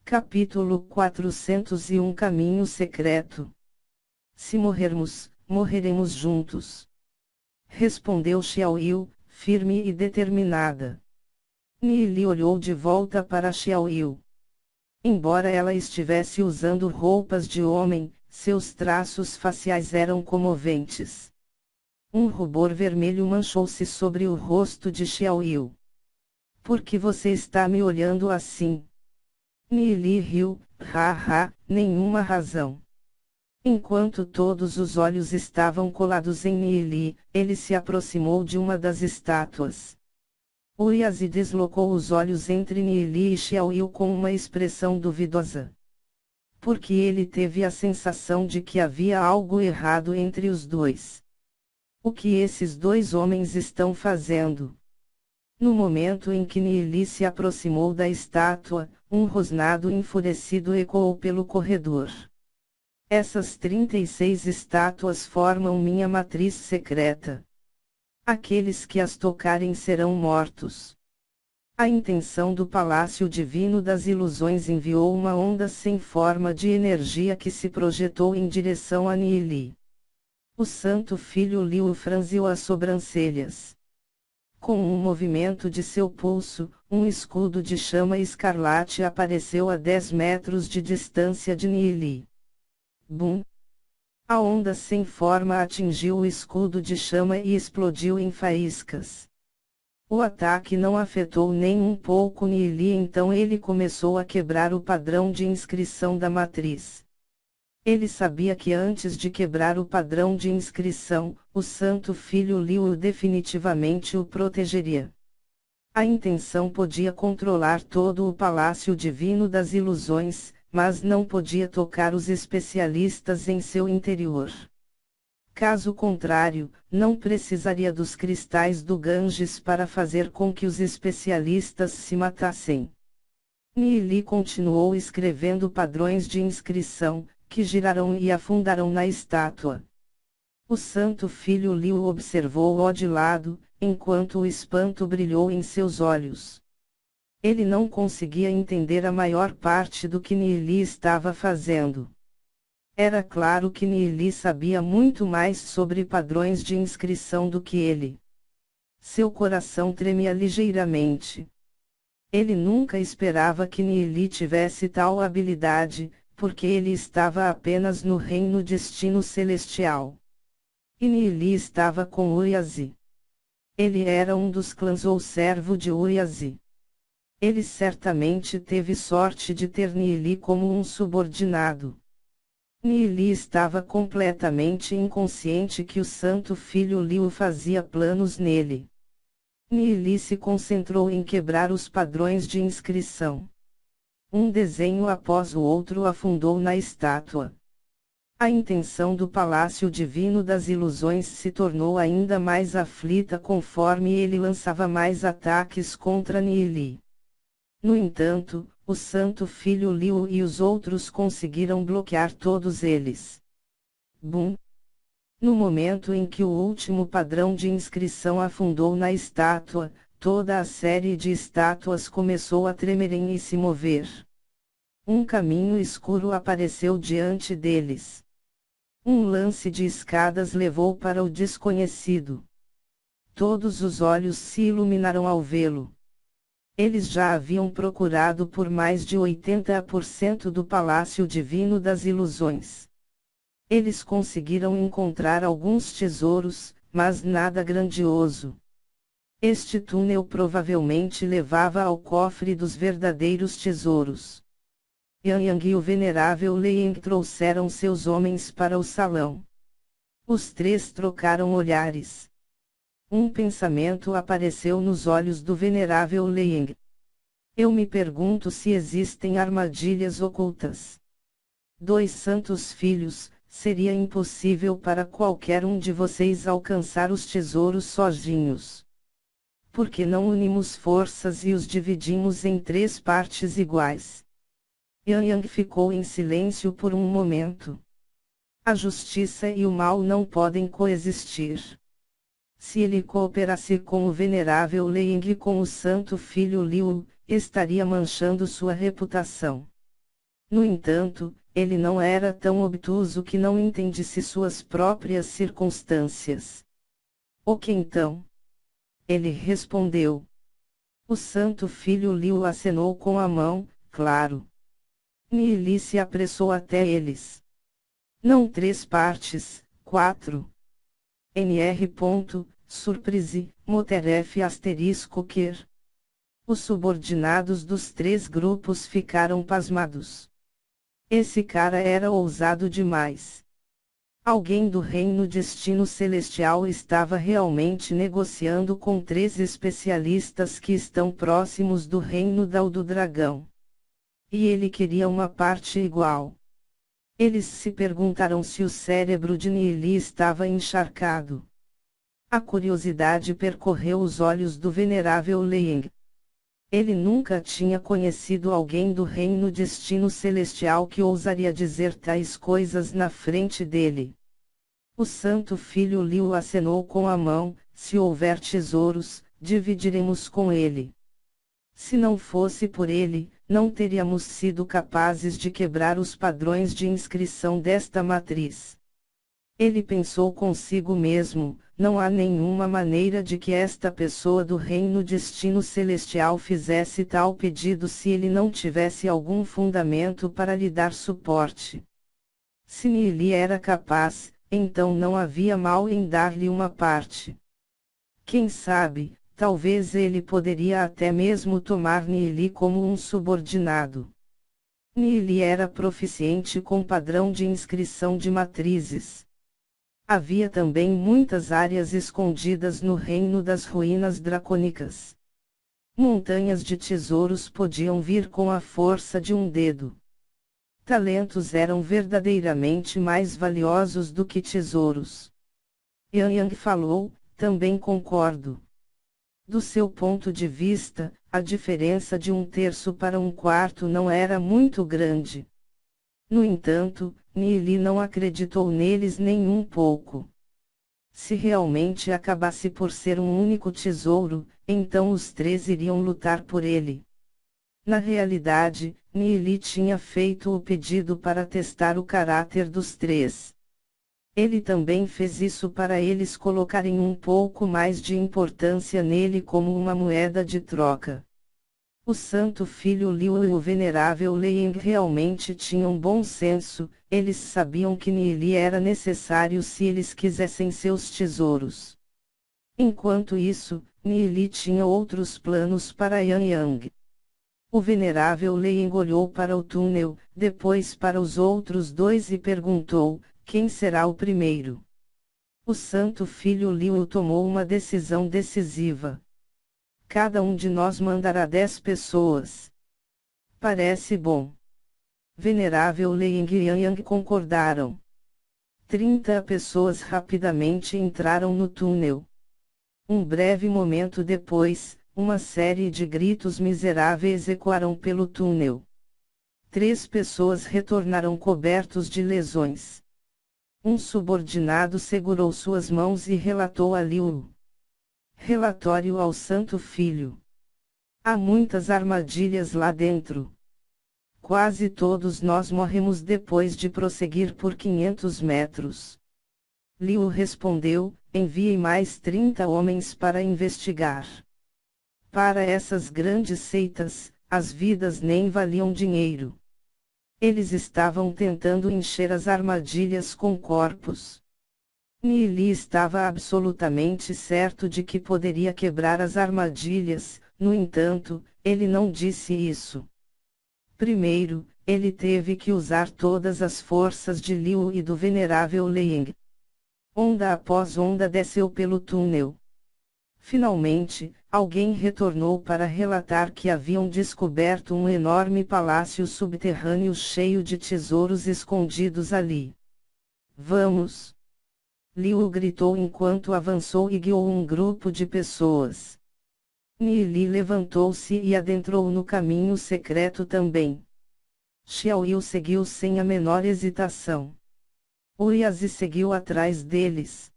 Capítulo 401 Caminho Secreto. Se morrermos, morreremos juntos. Respondeu Xiaoyu, firme e determinada. Nili olhou de volta para Xiaoyu. Embora ela estivesse usando roupas de homem, seus traços faciais eram comoventes. Um rubor vermelho manchou-se sobre o rosto de Xiaoyu. Por que você está me olhando assim? Nili riu, nenhuma razão. Enquanto todos os olhos estavam colados em Nili, ele se aproximou de uma das estátuas. Uyazi deslocou os olhos entre Nili e Xiaoyu com uma expressão duvidosa. Porque ele teve a sensação de que havia algo errado entre os dois. O que esses dois homens estão fazendo? No momento em que Nili se aproximou da estátua, um rosnado enfurecido ecoou pelo corredor. Essas 36 estátuas formam minha matriz secreta. Aqueles que as tocarem serão mortos. A intenção do Palácio Divino das Ilusões enviou uma onda sem forma de energia que se projetou em direção a Nili. O Santo Filho Liu franziu as sobrancelhas. Com um movimento de seu pulso, um escudo de chama escarlate apareceu a 10 metros de distância de Nili. Bum! A onda sem forma atingiu o escudo de chama e explodiu em faíscas. O ataque não afetou nem um pouco Nili, então ele começou a quebrar o padrão de inscrição da matriz. Ele sabia que antes de quebrar o padrão de inscrição, o Santo Filho Liu definitivamente o protegeria. A intenção podia controlar todo o Palácio Divino das Ilusões, mas não podia tocar os especialistas em seu interior. Caso contrário, não precisaria dos cristais do Ganges para fazer com que os especialistas se matassem. Nili continuou escrevendo padrões de inscrição, que giraram e afundaram na estátua. O Santo Filho Liu observou-o de lado, enquanto o espanto brilhou em seus olhos. Ele não conseguia entender a maior parte do que Nili estava fazendo. Era claro que Nili sabia muito mais sobre padrões de inscrição do que ele. Seu coração tremia ligeiramente. Ele nunca esperava que Nili tivesse tal habilidade, porque ele estava apenas no reino destino celestial. E Nili estava com Uyazi. Ele era um dos clãs ou servo de Uyazi. Ele certamente teve sorte de ter Nili como um subordinado. Nili estava completamente inconsciente que o Santo Filho Liu fazia planos nele. Nili se concentrou em quebrar os padrões de inscrição. Um desenho após o outro afundou na estátua. A intenção do Palácio Divino das Ilusões se tornou ainda mais aflita conforme ele lançava mais ataques contra Nili. No entanto, o Santo Filho Liu e os outros conseguiram bloquear todos eles. Bum! No momento em que o último padrão de inscrição afundou na estátua, toda a série de estátuas começou a tremerem e se mover. Um caminho escuro apareceu diante deles. Um lance de escadas levou para o desconhecido. Todos os olhos se iluminaram ao vê-lo. Eles já haviam procurado por mais de 80% do Palácio Divino das Ilusões. Eles conseguiram encontrar alguns tesouros, mas nada grandioso. Este túnel provavelmente levava ao cofre dos verdadeiros tesouros. Yang e o venerável Lei trouxeram seus homens para o salão. Os três trocaram olhares. Um pensamento apareceu nos olhos do venerável Lei. Eu me pergunto se existem armadilhas ocultas. 2 santos filhos, seria impossível para qualquer um de vocês alcançar os tesouros sozinhos. Por que não unimos forças e os dividimos em 3 partes iguais? Yang ficou em silêncio por um momento. A justiça e o mal não podem coexistir. Se ele cooperasse com o venerável Lei e com o Santo Filho Liu, estaria manchando sua reputação. No entanto, ele não era tão obtuso que não entendesse suas próprias circunstâncias. O que então? Ele respondeu. O santo filho Liu acenou com a mão, claro. Nili se apressou até eles. Não 3 partes, 4. Nr. Surprise, Moteref asterisco quer. Os subordinados dos 3 grupos ficaram pasmados. Esse cara era ousado demais. Alguém do reino destino celestial estava realmente negociando com 3 especialistas que estão próximos do reino do dragão. E ele queria uma parte igual. Eles se perguntaram se o cérebro de Nili estava encharcado. A curiosidade percorreu os olhos do venerável Leng. Ele nunca tinha conhecido alguém do reino destino celestial que ousaria dizer tais coisas na frente dele. O santo filho Liu acenou com a mão, se houver tesouros, dividiremos com ele. Se não fosse por ele, não teríamos sido capazes de quebrar os padrões de inscrição desta matriz. Ele pensou consigo mesmo, não há nenhuma maneira de que esta pessoa do reino destino celestial fizesse tal pedido se ele não tivesse algum fundamento para lhe dar suporte. Se Nili era capaz, então não havia mal em dar-lhe uma parte. Quem sabe, talvez ele poderia até mesmo tomar Nili como um subordinado. Nili era proficiente com padrão de inscrição de matrizes. Havia também muitas áreas escondidas no reino das ruínas dracônicas. Montanhas de tesouros podiam vir com a força de um dedo. Talentos eram verdadeiramente mais valiosos do que tesouros. Yang falou, também concordo. Do seu ponto de vista, a diferença de 1/3 para 1/4 não era muito grande. No entanto, Nili não acreditou neles nem um pouco. Se realmente acabasse por ser um único tesouro, então os 3 iriam lutar por ele. Na realidade, Nili tinha feito o pedido para testar o caráter dos 3. Ele também fez isso para eles colocarem um pouco mais de importância nele como uma moeda de troca. O santo filho Liu e o venerável Leng realmente tinham bom senso, eles sabiam que Nili era necessário se eles quisessem seus tesouros. Enquanto isso, Nili tinha outros planos para Yang. O venerável Leng olhou para o túnel, depois para os outros 2 e perguntou, quem será o primeiro? O santo filho Liu tomou uma decisão decisiva. Cada um de nós mandará 10 pessoas. Parece bom. Venerável Leng e Yang concordaram. 30 pessoas rapidamente entraram no túnel. Um breve momento depois, uma série de gritos miseráveis ecoaram pelo túnel. 3 pessoas retornaram cobertos de lesões. Um subordinado segurou suas mãos e relatou a Liu. Relatório ao Santo Filho. Há muitas armadilhas lá dentro. Quase todos nós morremos depois de prosseguir por 500 metros. Liu respondeu, enviei mais 30 homens para investigar. Para essas grandes seitas, as vidas nem valiam dinheiro. Eles estavam tentando encher as armadilhas com corpos. Nili estava absolutamente certo de que poderia quebrar as armadilhas, no entanto, ele não disse isso. Primeiro, ele teve que usar todas as forças de Liu e do venerável Leng. Onda após onda desceu pelo túnel. Finalmente, alguém retornou para relatar que haviam descoberto um enorme palácio subterrâneo cheio de tesouros escondidos ali. Vamos! Liu gritou enquanto avançou e guiou um grupo de pessoas. Nili levantou-se e adentrou no caminho secreto também. Xiaoyu seguiu sem a menor hesitação. Oyazi seguiu atrás deles.